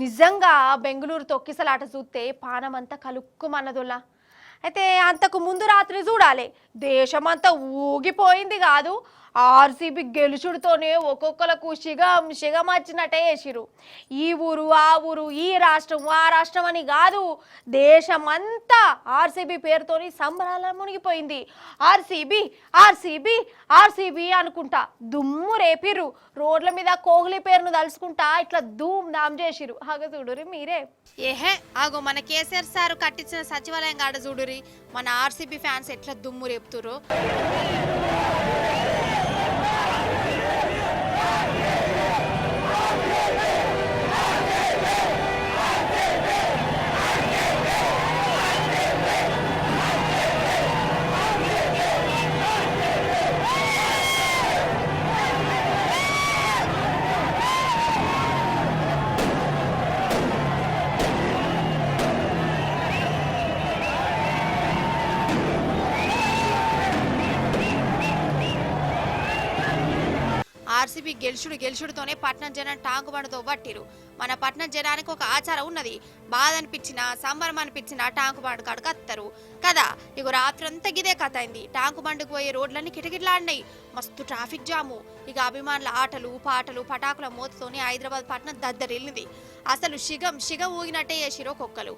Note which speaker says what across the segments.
Speaker 1: నిజంగా బెంగుళూరు తొక్కిసలాట చూస్తే పానమంతా కలుక్కుమన్నదోలా. అయితే అంతకు ముందు రాత్రి చూడాలి, దేశమంతా ఊగిపోయింది కాదు. ఆర్సీబీ గెలుచుడితోనే ఒక్కొక్కలకు శిగం శిగం వచ్చినట్టే వేసిరు. ఈ ఊరు ఆ ఊరు, ఈ రాష్ట్రం ఆ రాష్ట్రం అని కాదు, దేశమంతా ఆర్సీబీ పేరుతోని సంబరాల మునిగిపోయింది. ఆర్సీబీ ఆర్సీబీ ఆర్సీబీ అనుకుంటా దుమ్ము రేపిర్రు. రోడ్ల మీద కోహ్లీ పేరును తలుసుకుంటా ఇట్లా ధూమ్ ధామ్ చేసిరు. హగ చూడురి మీరే.
Speaker 2: ఏహే ఆగో మన కేసీఆర్ సార్ కట్టించిన సచివాలయం కాడ చూడురి మన ఆర్సీబీ ఫ్యాన్స్ ఎట్లా దుమ్ము రేపుతురు. ఆర్సీబీ గెలుచుడుతోనే పట్నం జనం టాంకు బండుతో పట్టిరు. మన పట్నం జనానికి ఒక ఆచారం ఉన్నది, బాధ అనిపించినా సంబరం అనిపించినా టాంకు బండు కాడకు వస్తారు కదా. ఇక రాత్రంతా గిదే కథ అయింది. టాంకు బండుకు పోయే రోడ్లన్నీ కిటకిటలాడినాయి, మస్తు ట్రాఫిక్ జాము. ఇక అభిమానుల ఆటలు పాటలు పటాకుల మోతతోని హైదరాబాద్ పట్నం దద్దరిల్లింది. అసలు శిగం శిగం ఊగినట్టే చేసిరో కుక్కలు.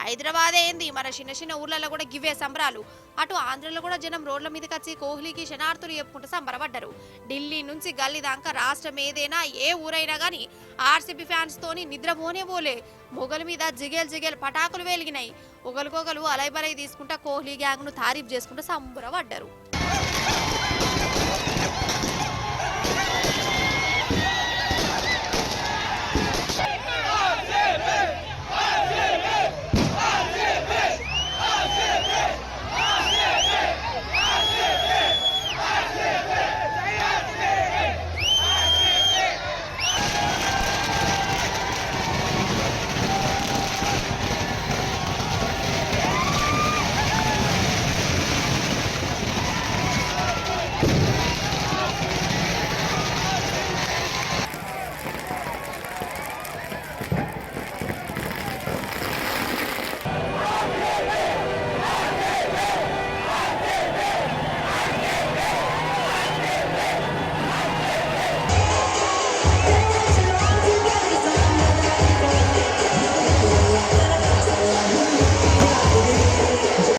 Speaker 2: హైదరాబాద్ ఏంది, మన చిన్న చిన్న ఊర్లలో కూడా గివే సంబరాలు. అటు ఆంధ్రలో కూడా జనం రోడ్ల మీదకి వచ్చి కోహ్లీకి శనార్థులు చెప్పుకుంటూ సంబరపడ్డారు. ఢిల్లీ నుంచి గల్లీ దాకా రాష్ట్రం ఏదైనా ఏ ఊరైనా గానీ ఆర్సీబీ ఫ్యాన్స్ తోని నిద్రపోనే పోలే. మొగల మీద జిగేల్ జిగేల్ పటాకులు వెలిగినాయి. ఒకరికొకరు అలైబలై తీసుకుంటా కోహ్లీ గ్యాంగ్ ను తారీఫ్ చేసుకుంటూ సంబరపడ్డారు.